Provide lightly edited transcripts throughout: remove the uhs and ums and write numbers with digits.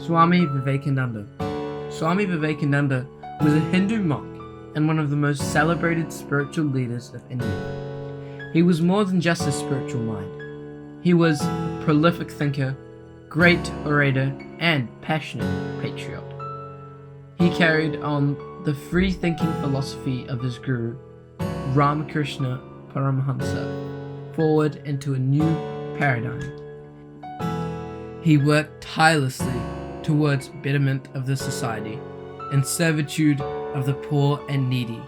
Swami Vivekananda. Swami Vivekananda was a Hindu monk and one of the most celebrated spiritual leaders of India. He was more than just a spiritual mind. He was a prolific thinker, great orator, and passionate patriot. He carried on the free-thinking philosophy of his guru, Ramakrishna Paramahansa, forward into a new paradigm. He worked tirelessly towards betterment of the society and servitude of the poor and needy,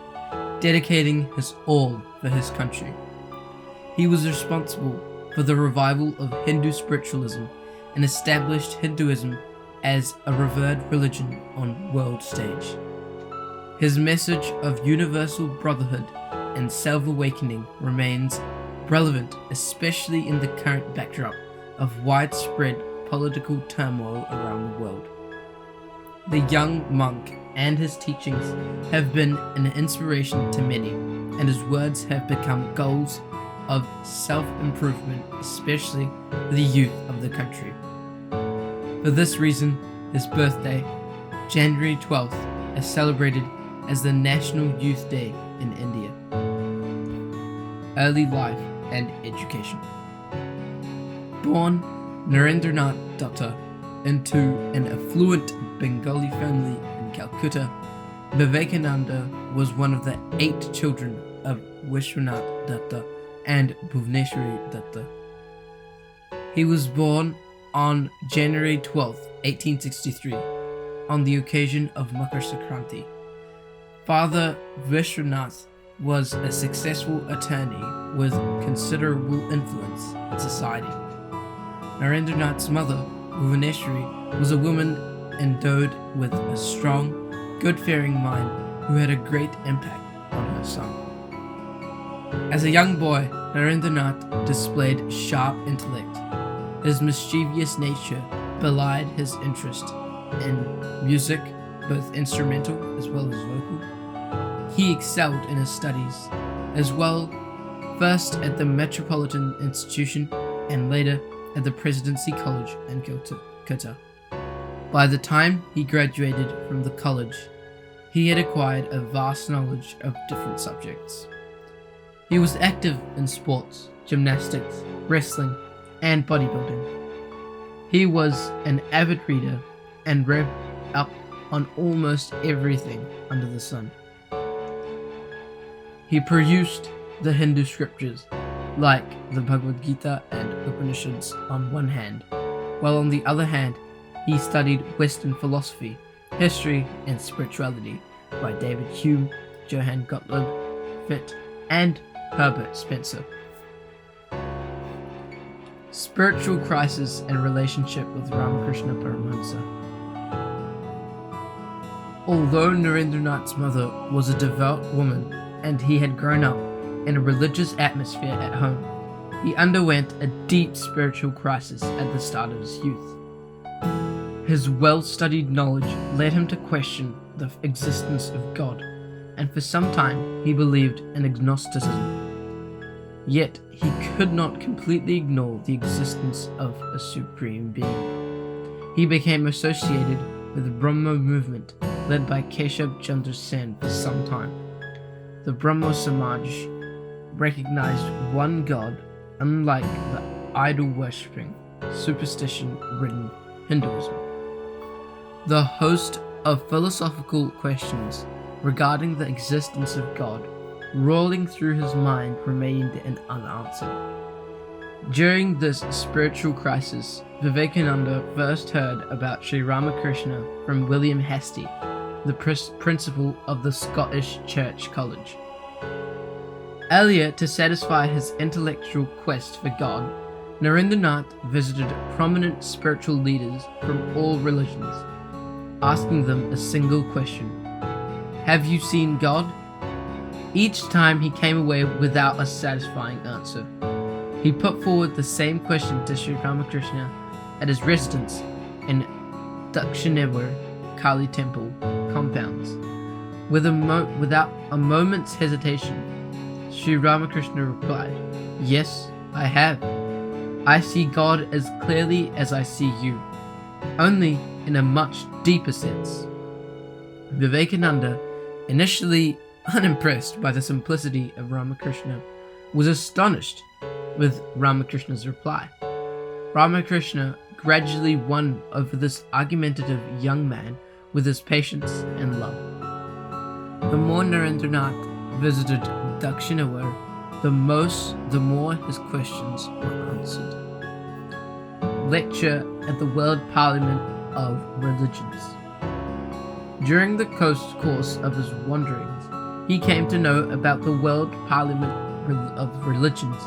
dedicating his all for his country. He was responsible for the revival of Hindu spiritualism and established Hinduism as a revered religion on world stage. His message of universal brotherhood and self-awakening remains relevant, especially in the current backdrop of widespread political turmoil around the world. The young monk and his teachings have been an inspiration to many, and his words have become goals of self-improvement, especially for the youth of the country. For this reason, his birthday, January 12th, is celebrated as the National Youth Day in India. Early life and education. Born Narendranath Datta into an affluent Bengali family in Calcutta, Vivekananda was one of the 8 children of Vishwanath Datta and Bhuvneshwari Datta. He was born on January 12, 1863, on the occasion of Makar Sankranti. Father Vishwanath was a successful attorney with considerable influence in society. Narendranath's mother, Bhuvneshwari, was a woman endowed with a strong, good-fearing mind who had a great impact on her son. As a young boy, Narendranath displayed sharp intellect. His mischievous nature belied his interest in music, both instrumental as well as vocal. He excelled in his studies as well, first at the Metropolitan Institution and later at the Presidency College in Calcutta. By the time he graduated from the college, he had acquired a vast knowledge of different subjects. He was active in sports, gymnastics, wrestling, and bodybuilding. He was an avid reader and read up on almost everything under the sun. He produced the Hindu scriptures, like the Bhagavad Gita and Upanishads on one hand, while on the other hand, he studied Western philosophy, history, and spirituality by David Hume, Johann Gottlieb Fichte, and Herbert Spencer. Spiritual crisis and relationship with Ramakrishna Paramahansa. Although Narendranath's mother was a devout woman and he had grown up in a religious atmosphere at home, he underwent a deep spiritual crisis at the start of his youth. His well-studied knowledge led him to question the existence of God, and for some time he believed in agnosticism. Yet he could not completely ignore the existence of a supreme being. He became associated with the Brahmo movement led by Keshav Chandra Sen for some time. The Brahmo Samaj recognized one God, unlike the idol-worshipping, superstition-ridden Hinduism. The host of philosophical questions regarding the existence of God rolling through his mind remained unanswered. During this spiritual crisis, Vivekananda first heard about Sri Ramakrishna from William Hastie, the principal of the Scottish Church College. Earlier, to satisfy his intellectual quest for God, Narendranath visited prominent spiritual leaders from all religions, asking them a single question: "Have you seen God?" Each time he came away without a satisfying answer. He put forward the same question to Sri Ramakrishna at his residence in Dakshineshwar Kali Temple compounds. Without a moment's hesitation, Sri Ramakrishna replied, "Yes, I have. I see God as clearly as I see you. Only in a much deeper sense. Vivekananda, initially unimpressed by the simplicity of Ramakrishna, was astonished with Ramakrishna's reply. Ramakrishna gradually won over this argumentative young man with his patience and love. The more Narendranath visited Dakshinawar, the more his questions were answered. Lecture at the World Parliament of Religions. During the course of his wanderings, he came to know about the World Parliament of Religions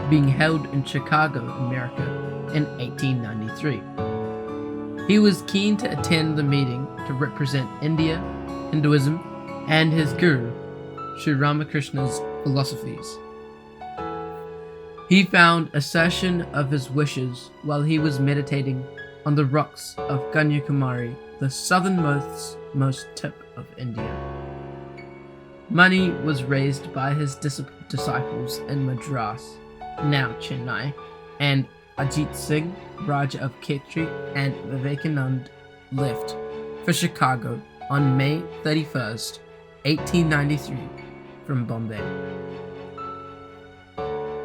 being held in Chicago, America, in 1893. He was keen to attend the meeting to represent India, Hinduism, and his guru, Sri Ramakrishna's philosophies. He found assertion of his wishes while he was meditating on the rocks of Kanyakumari, the southernmost tip of India. Money was raised by his disciples in Madras, now Chennai, and Ajit Singh, Raja of Khetri, and Vivekananda left for Chicago on May 31st, 1893, from Bombay.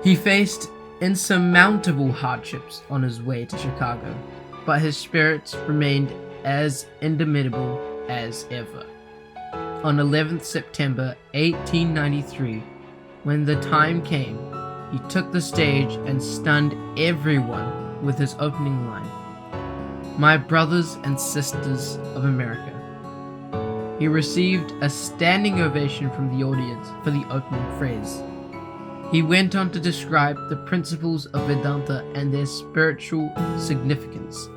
He faced insurmountable hardships on his way to Chicago, but his spirits remained as indomitable as ever. On 11th September 1893, when the time came, he took the stage and stunned everyone with his opening line, "My brothers and sisters of America." He received a standing ovation from the audience for the opening phrase. He went on to describe the principles of Vedanta and their spiritual significance,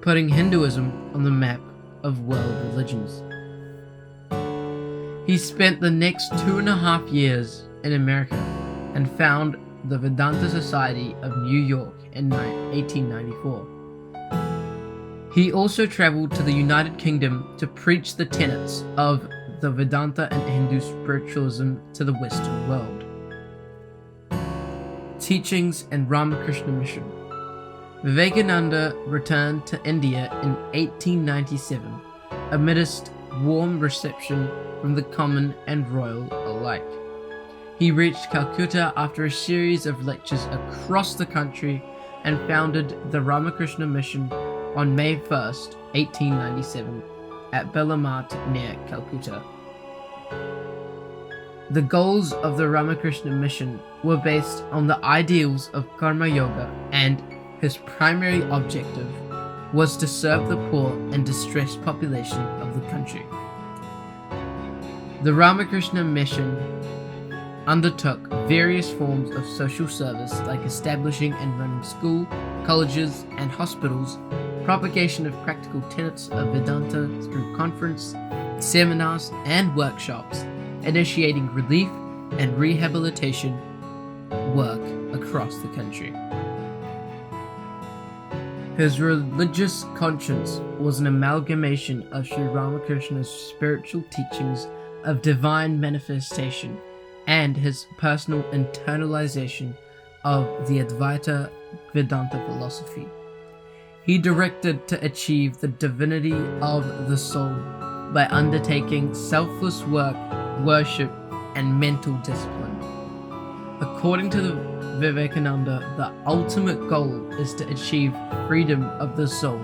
putting Hinduism on the map of world religions. He spent the next 2.5 years in America and found the Vedanta Society of New York in 1894. He also traveled to the United Kingdom to preach the tenets of the Vedanta and Hindu spiritualism to the Western world. Teachings and Ramakrishna Mission. Vivekananda returned to India in 1897 amidst warm reception from the common and royal alike. He reached Calcutta after a series of lectures across the country and founded the Ramakrishna Mission on May 1st, 1897, at Bellamart near Calcutta. The goals of the Ramakrishna Mission were based on the ideals of Karma Yoga, and his primary objective was to serve the poor and distressed population of the country. The Ramakrishna Mission undertook various forms of social service like establishing and running school, colleges, and hospitals, propagation of practical tenets of Vedanta through conference, seminars, and workshops, initiating relief and rehabilitation work across the country. His religious conscience was an amalgamation of Sri Ramakrishna's spiritual teachings of divine manifestation and his personal internalization of the Advaita Vedanta philosophy. He directed to achieve the divinity of the soul by undertaking selfless work, worship, and mental discipline. According to Vivekananda, the ultimate goal is to achieve freedom of the soul,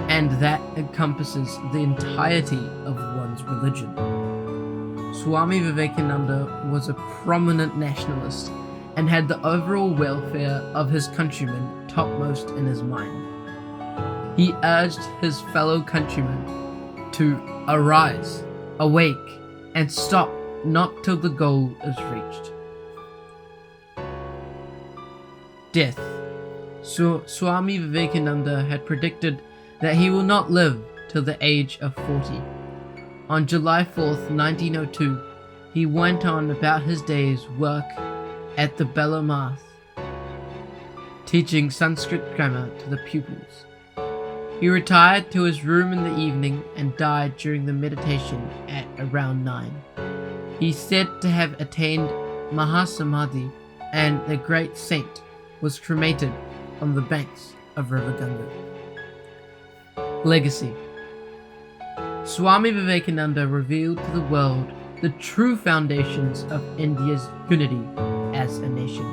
and that encompasses the entirety of one's religion. Swami Vivekananda was a prominent nationalist and had the overall welfare of his countrymen topmost in his mind. He urged his fellow countrymen to arise, awake, and stop not till the goal is reached. Death. Swami Vivekananda had predicted that he will not live till the age of 40. On July 4th, 1902, he went on about his day's work at the Bellamart, teaching Sanskrit grammar to the pupils. He retired to his room in the evening and died during the meditation at around 9. He said to have attained Mahasamadhi, and the great saint was cremated on the banks of River Ganga. Legacy. Swami Vivekananda revealed to the world the true foundations of India's unity as a nation.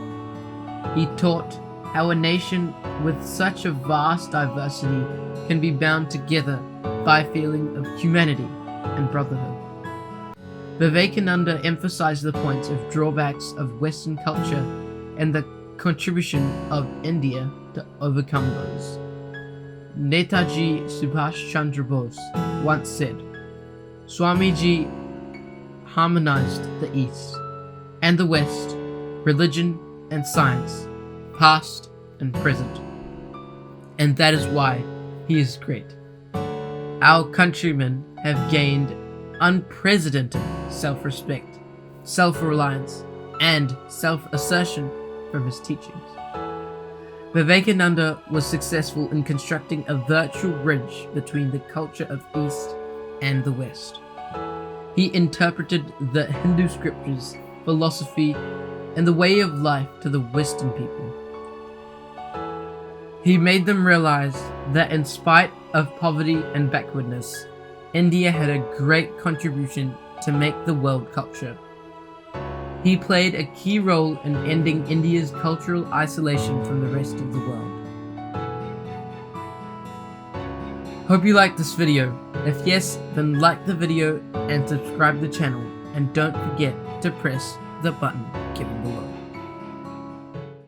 He taught how a nation with such a vast diversity can be bound together by a feeling of humanity and brotherhood. Vivekananda emphasized the points of drawbacks of Western culture and the contribution of India to overcome those. Netaji Subhash Chandra Bose once said, Swamiji harmonized the East and the West, religion and science, past and present. And that is why he is great. Our countrymen have gained unprecedented self-respect, self-reliance, and self-assertion from his teachings. Vivekananda was successful in constructing a virtual bridge between the culture of East and the West. He interpreted the Hindu scriptures, philosophy, and the way of life to the Western people. He made them realize that in spite of poverty and backwardness, India had a great contribution to make the world culture. He played a key role in ending India's cultural isolation from the rest of the world. Hope you liked this video. If yes, then like the video and subscribe to the channel, and don't forget to press the button given below.